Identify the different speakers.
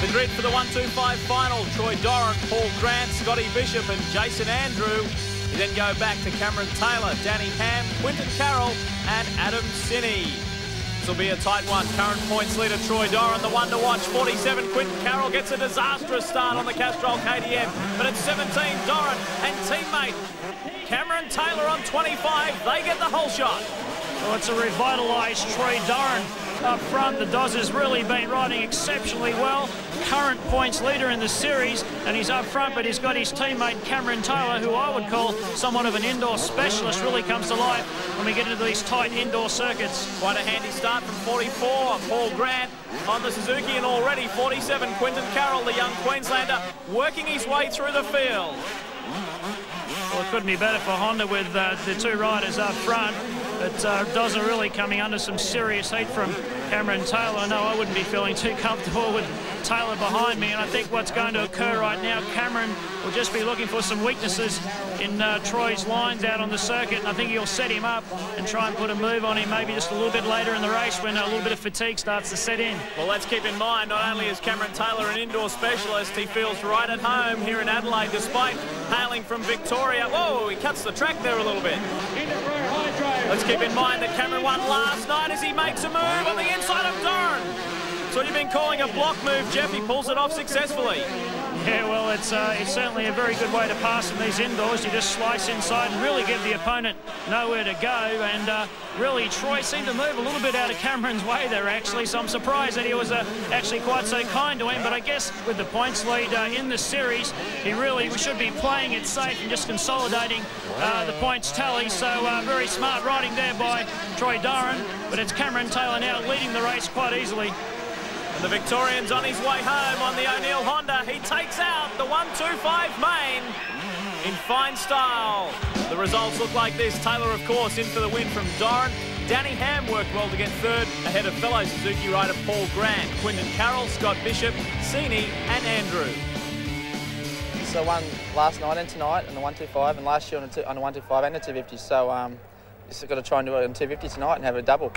Speaker 1: The grid for the 125 final, Troy Doran, Paul Grant, Scotty Bishop and Jason Andrew. You then go back to Cameron Taylor, Danny Ham, Quinton Carroll and Adam Sinney. This will be a tight one. Current points leader Troy Doran, the one to watch. 47, Quinton Carroll gets a disastrous start on the Castrol KTM. But at 17, Doran and teammate Cameron Taylor on 25. They get the whole shot.
Speaker 2: Well, it's a revitalised Troy Doran up front. The Doz has really been riding exceptionally well. Current points leader in the series, and he's up front, but he's got his teammate Cameron Taylor, who I would call somewhat of an indoor specialist, really comes to life when we get into these tight indoor circuits.
Speaker 1: Quite a handy start from 44, Paul Grant on the Suzuki, and already 47, Quinton Carroll, the young Queenslander, working his way through the field.
Speaker 2: Well, it couldn't be better for Honda with the two riders up front. But Doz are really coming under some serious heat from Cameron Taylor. I know I wouldn't be feeling too comfortable with Taylor behind me, and I think what's going to occur right now, Cameron will just be looking for some weaknesses in Troy's lines out on the circuit, and I think he'll set him up and try and put a move on him maybe just a little bit later in the race when a little bit of fatigue starts to set in.
Speaker 1: Well, let's keep in mind, not only is Cameron Taylor an indoor specialist, he feels right at home here in Adelaide despite hailing from Victoria. Whoa, he cuts the track there a little bit. Let's keep in mind that Cameron won last night as he makes a move on the inside of Doran. So you've been calling a block move, Jeff. He pulls it off successfully.
Speaker 2: Yeah, well, it's certainly a very good way to pass in these indoors. You just slice inside and really give the opponent nowhere to go. And really, Troy seemed to move a little bit out of Cameron's way there, actually. So I'm surprised that he was actually quite so kind to him. But I guess with the points lead in the series, we should be playing it safe and just consolidating the points tally. So very smart riding there by Troy Doran. But it's Cameron Taylor now leading the race quite easily.
Speaker 1: And the Victorian's on his way home on the O'Neill Honda. He takes out the 125 main in fine style. The results look like this. Taylor, of course, in for the win from Doran. Danny Ham worked well to get third ahead of fellow Suzuki rider Paul Grant. Quinton Carroll, Scott Bishop, Sinney and Andrew.
Speaker 3: So I won last night and tonight on the 125, and last year on the 125 and the 250. So just got to try and do it on 250 tonight and have a double.